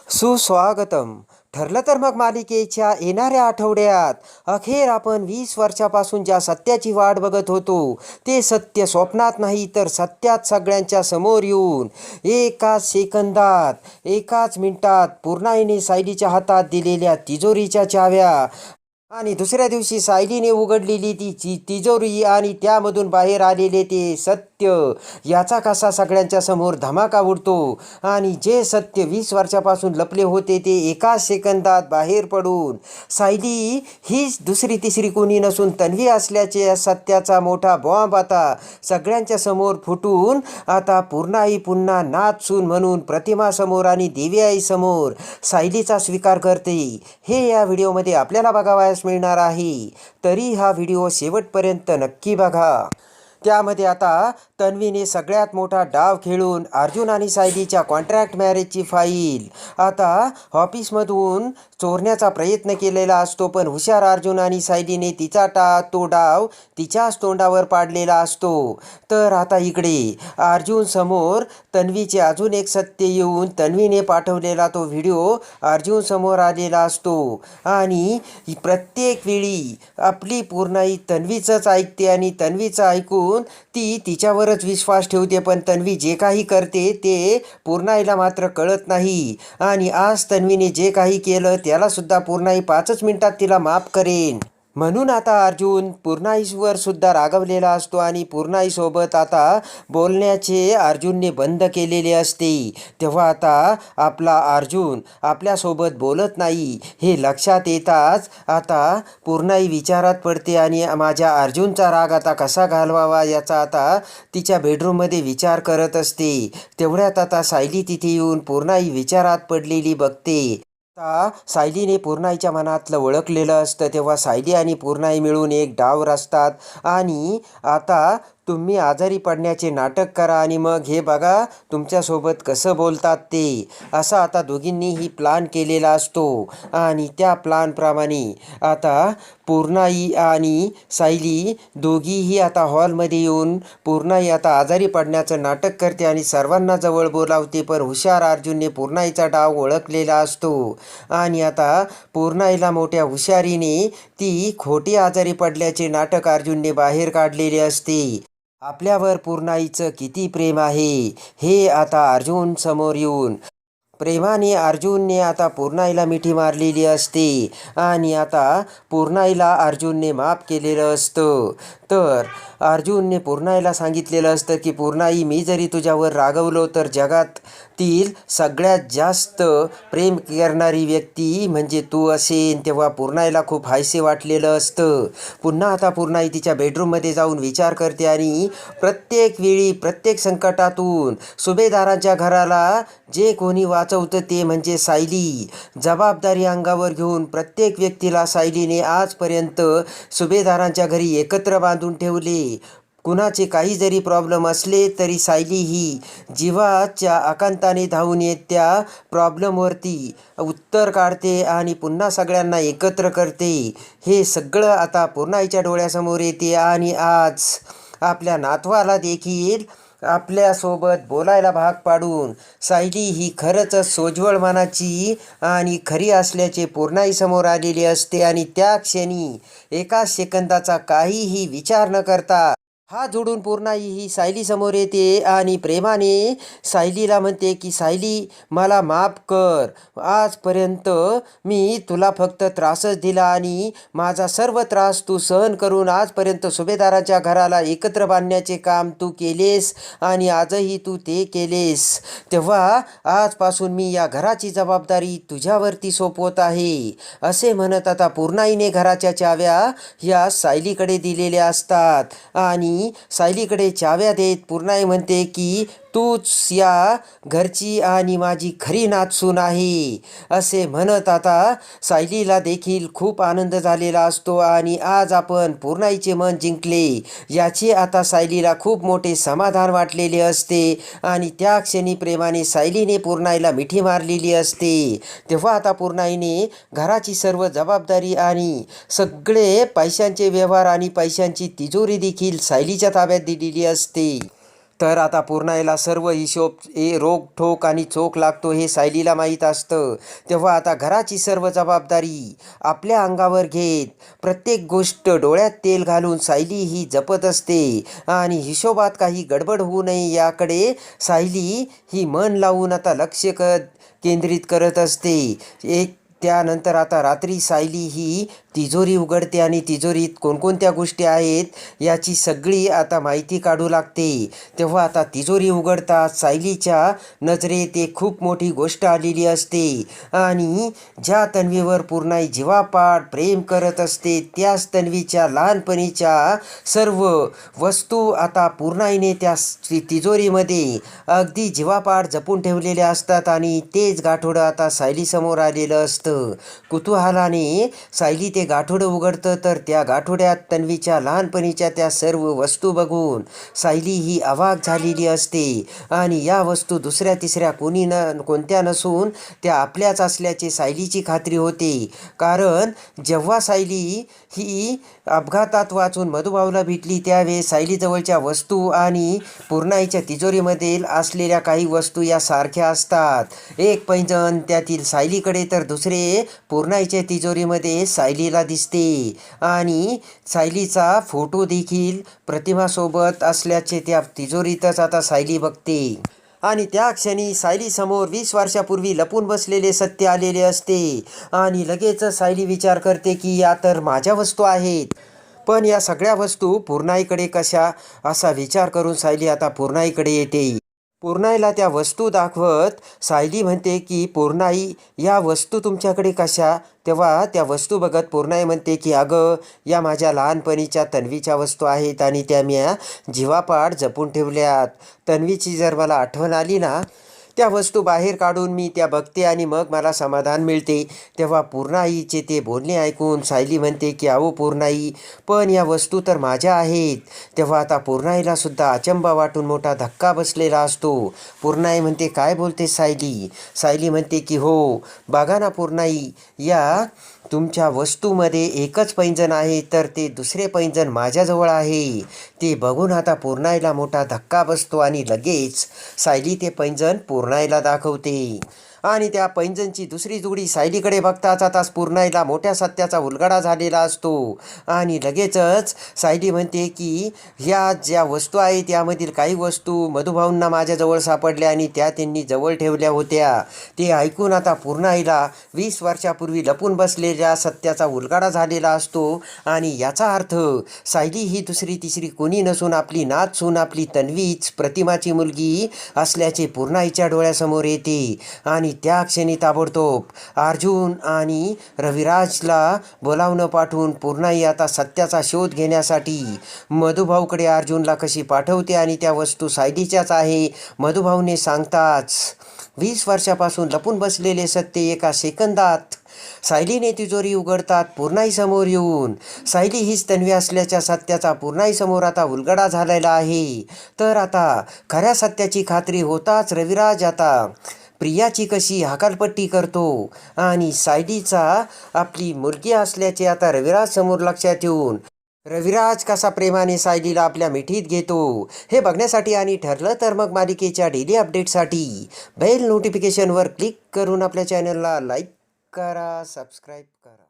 सुस्वागतम. ठरलं तर मग मालिकेच्या येणाऱ्या आठवड्यात अखेर आपण 20 वर्षापासून ज्या सत्याची वाट बघत होतो ते सत्य स्वप्नात नाही तर सत्यात सगळ्यांच्या समोर येऊन एकाच सेकंदात एकाच मिनिटात पूर्णाईने सायलीच्या हातात दिलेल्या तिजोरीच्या चाव्या आणि दुसऱ्या दिवशी सायलीने उघडलेली ती तिजोरी आणि त्यामधून बाहेर आलेले ते सत्य याचा कसा सगळ्यांच्या समोर धमाका उडतो आणि जे सत्य 20 वर्षापासून लपले होते ते एकाच सेकंदात बाहेर पडून सायली हीच दुसरी तिसरी कोणी नसून तन्वी असल्याचे या सत्याचा मोठा बॉम्ब आता सगळ्यांच्या समोर फुटून आता पूर्णाई पुन्हा नाचून म्हणून प्रतिमासमोर आणि दिव्याईसमोर सायलीचा स्वीकार करते. हे या व्हिडिओमध्ये आपल्याला बघावयास मिळणार आहे. तरी हा व्हिडिओ शेवटपर्यंत नक्की बघा. त्यामध्ये आता तन्वीने सगळ्यात मोठा डाव खेळून अर्जुन आणि सायलीच्या कॉन्ट्रॅक्ट मॅरेजची फाईल आता ऑफिसमधून चोरण्याचा प्रयत्न केलेला असतो, पण हुशार अर्जुन आणि सायलीने तो डाव तिच्याच तोंडावर पाडलेला असतो. तर आता इकडे अर्जुन समोर तन्वीचे अजून एक सत्य येऊन तन्वीने पाठवलेला तो व्हिडिओ अर्जुन समोर आलेला असतो आणि प्रत्येक वेळी आपली पूर्णाई तन्वीचंच ऐकते आणि तन्वीचं ऐकून ती तिच्यावरच विश्वास ठेवते, पण तन्वी जे काही करते ते पूर्णाईला मात्र कळत नाही. आणि आज तन्वीने जे काही केलं त्याला सुद्धा पूर्णाई 5च मिनिटात तिला माफ करेन. म्हणून आता अर्जुन पूर्णाईवर सुद्धा रागवलेला असतो आणि पूर्णाईसोबत आता बोलण्याचे अर्जुनने बंद केलेले असते. तेव्हा आता आपला अर्जुन आपल्यासोबत बोलत नाही हे लक्षात येताच आता पूर्णाई विचारात पडते आणि माझ्या अर्जुनचा राग आता कसा घालवावा याचा आता तिच्या बेडरूममध्ये विचार करत असते. तेवढ्यात आता सायली तिथे येऊन पूर्णाई विचारात पडलेली बघते. आता सायलीने पूर्णाईच्या मनातलं ओळखलेलं असतं. तेव्हा सायली आणि पूर्णाई मिळून एक डाव रचतात आणि आता तुम्ही आजारी पडण्याचे नाटक करा आणि मग हे बघा तुमच्यासोबत कसं बोलतात ते, असं आता दोघींनीही प्लान केलेला असतो. आणि त्या प्लानप्रमाणे आता पूर्णाई आणि सायली दोघीही आता हॉलमध्ये येऊन पूर्णाई आता आजारी पडण्याचं नाटक करते आणि सर्वांना जवळ बोलावते, पण हुशार अर्जुनने पूर्णाईचा डाव ओळखलेला असतो आणि आता पूर्णाईला मोठ्या हुशारीने ती खोटी आजारी पडल्याचे नाटक अर्जुनने बाहेर काढलेले असते. आपल्यावर पूर्णाईचं किती प्रेम आहे हे आता अर्जुन समोर येऊन प्रेमाने अर्जुनने आता पूर्णाईला मिठी मारलेली असते आणि आता पूर्णाईला अर्जुनने माफ केलेलं असतं. तर अर्जुनने पूर्णाईला सांगितलेलं असतं की पूर्णाई, मी जरी तुझ्यावर रागवलो तर जगातील सगळ्यात जास्त प्रेम करणारी व्यक्ती म्हणजे तू असेन. तेव्हा पूर्णाईला खूप हायसे वाटलेलं असतं. पुन्हा आता पूर्णाई तिच्या बेडरूममध्ये जाऊन विचार करते आणि प्रत्येक वेळी प्रत्येक संकटातून सुभेदारांच्या घराला जे कोणी वाचवतं ते म्हणजे सायली. जबाबदारी अंगावर घेऊन प्रत्येक व्यक्तीला सायलीने आजपर्यंत सुभेदारांच्या घरी एकत्र बांधून ठेवले. कुणाचे काही जरी प्रॉब्लेम असले तरी सायली ही जीवाच्या आकांताने धावून येत त्या प्रॉब्लेमवरती उत्तर काढते आणि पुन्हा सगळ्यांना एकत्र करते. हे सगळं आता पूर्णाईच्या डोळ्यासमोर येते आणि आज आपल्या नातवाला देखील आपल्यासोबत बोलायला भाग पाडून सायली ही खरंच सोज्वळ मनाची आणि खरी असल्याचे पूर्णाईसमोर आलेली असते. आणि त्या क्षणी एका सेकंदाचा काहीही विचार न करता हात जोडून पूर्णाई ही सायलीसमोर येते आणि प्रेमाने सायलीला म्हणते की सायली, मला माफ कर. आजपर्यंत मी तुला फक्त त्रासच दिला आणि माझा सर्व त्रास तू सहन करून आजपर्यंत सुभेदाराच्या घराला एकत्र बांधण्याचे काम तू केलेस आणि आजही तू ते केलेस. तेव्हा आजपासून मी या घराची जबाबदारी तुझ्यावरती सोपवत आहे, असे म्हणत आता पूर्णाईने घराच्या चाव्या या सायलीकडे दिलेल्या असतात आणि सायलीकडे चाव्या देत पूर्णाई म्हणते की तूच या घरची आणि माझी खरी नातसून आहे, असे म्हणत आता सायलीला देखील खूप आनंद झालेला असतो आणि आज आपण पूर्णाईचे मन जिंकले याचे आता सायलीला खूप मोठे समाधान वाटलेले असते आणि त्या क्षणी प्रेमाने सायलीने पूर्णाईला मिठी मारलेली असते. तेव्हा आता पूर्णाईने घराची सर्व जबाबदारी आणि सगळे पैशांचे व्यवहार आणि पैशांची तिजोरी देखील सायलीच्या ताब्यात दिलेली असते. तर आता पूर्णाईला सर्व हिशोब रोखोक आणि चोख लागतो हे सायलीला माहीत असतं. तेव्हा आता घराची सर्व जबाबदारी आपल्या अंगावर घेत प्रत्येक गोष्ट डोळ्यात तेल घालून सायली ही जपत असते आणि हिशोबात काही गडबड होऊ नये याकडे सायली ही मन लावून आता लक्ष केंद्रित करत असते. त्यानंतर आता रात्री सायली ही तिजोरी उघडते आणि तिजोरीत कोणकोणत्या गोष्टी आहेत याची सगळी आता माहिती काढू लागते. तेव्हा आता तिजोरी उघडतात सायलीच्या नजरेत एक खूप मोठी गोष्ट आलेली असते आणि ज्या तन्वीवर पूर्णाई जीवापाड प्रेम करत असते त्याच तन्वीच्या लहानपणीच्या सर्व वस्तू आता पूर्णाईने त्या तिजोरीमध्ये अगदी जीवापाड जपून ठेवलेल्या असतात आणि तेच गाठोडं आता सायलीसमोर आलेलं असतं. कुतूहलाने सायली ते गाठोडं उघडतं तर त्या गाठोड्यात तन्वीच्या लहानपणीच्या त्या सर्व वस्तू बघून सायली ही अवाक झालेली असते आणि या वस्तू दुसऱ्या तिसऱ्या कोणत्या नसून त्या आपल्याच असल्याचे सायलीची खात्री होते. कारण जेव्हा सायली ही अपघातात वाचून मधुभाऊला भेटली त्यावेळेस सायलीजवळच्या वस्तू आणि पूर्णाईच्या तिजोरीमधील असलेल्या काही वस्तू या सारख्या असतात. एक पैंजण त्यातील सायलीकडे तर दुसरे पूर्णाईच्या तिजोरीमध्ये सायलीला दिसते आणि सायलीचा फोटो देखील प्रतिमासोबत असल्याचे त्या तिजोरीतच आता सायली बघते. आणि त्या क्षणी सायलीसमोर 20 वर्षापूर्वी लपून बसलेले सत्य आलेले असते आणि लगेचच सायली विचार करते की या तर माझ्या वस्तू आहेत, पण या सगळ्या वस्तू पूर्णाईकडे कशा असा विचार करून सायली आता पूर्णाईकडे येते. पूर्णाईला त्या वस्तू दाखवत सायली म्हणते की पूर्णाई या वस्तू तुमच्याकडे कशा? तेव्हा त्या वस्तू बघत पूर्णाई म्हणते की अगं या माझ्या लहानपणीच्या तन्वीच्या वस्तू आहेत आणि त्या मी जीवापाड जपून ठेवल्यात. तन्वीची जर मला आठवण आली ना त्या वस्तू बाहेर काढून मी त्या बघते आणि मग मला समाधान मिळते. तेव्हा पूर्णाईचे ते बोलणे ऐकून सायली म्हणते की अहो पूर्णाई, पण या वस्तू तर माझ्या आहेत. तेव्हा आता पूर्णाईला सुद्धा अचंबा वाटून मोठा धक्का बसलेला असतो. पूर्णाई म्हणते काय बोलते सायली? सायली म्हणते की हो बघा ना पूर्णाई, या तुमच्या वस्तूमध्ये एकच पैंजण आहे तर ते दुसरे पैंजण माझ्याजवळ आहे. ते बघून आता पूर्णाईला मोठा धक्का बसतो आणि लगेच सायली ते पैंजण पूर्णाईला दाखवते आणि त्या पैंजणची दुसरी जोडी सायलीकडे बघताच आता पूर्णाईला मोठ्या सत्याचा उलगडा झालेला असतो आणि लगेचच सायली म्हणते की ह्या ज्या वस्तू आहेत यामधील काही वस्तू मधुभाऊंना माझ्याजवळ सापडल्या आणि त्या त्यांनी जवळ ठेवल्या होत्या. ते ऐकून आता पूर्णाईला 20 वर्षापूर्वी लपून बसलेल्या सत्याचा उलगडा झालेला असतो आणि याचा अर्थ सायली ही दुसरी तिसरी कोणी नसून आपली नात सून आपली तन्वीच प्रतिमाची मुलगी असल्याचे पूर्णाईच्या डोळ्यासमोर येते. आणि त्या क्षणी ताबडतोब अर्जुन आणि रविराजला बोलावणं पाठवून पूर्णाई आता सत्याचा शोध घेण्यासाठी मधुभाऊकडे अर्जुनला कशी पाठवते आणि त्या वस्तू सायलीच्याच आहे मधुभाऊने सांगताच 20 वर्षापासून लपून बसलेले सत्य एका सेकंदात सायलीने तिजोरी उघडतात पूर्णाई समोर येऊन. सायली हीच तन्वी असल्याच्या सत्याचा पूर्णाई समोर आता उलगडा झालेला आहे. तर आता खऱ्या सत्याची खात्री होताच रविराज आता प्रियाची कशी हकालपट्टी करतो आणि सायलीचा आपली मुलगी असल्याचे आता रविराज समोर लक्षात येऊन रविराज कसा प्रेमाने सायलीला आपल्या मिठीत घेतो हे बघण्यासाठी आणि ठरलं तर मग मालिकेच्या डेली अपडेटसाठी बेल नोटिफिकेशनवर क्लिक करून आपल्या चॅनलला लाईक करा, सबस्क्राईब करा.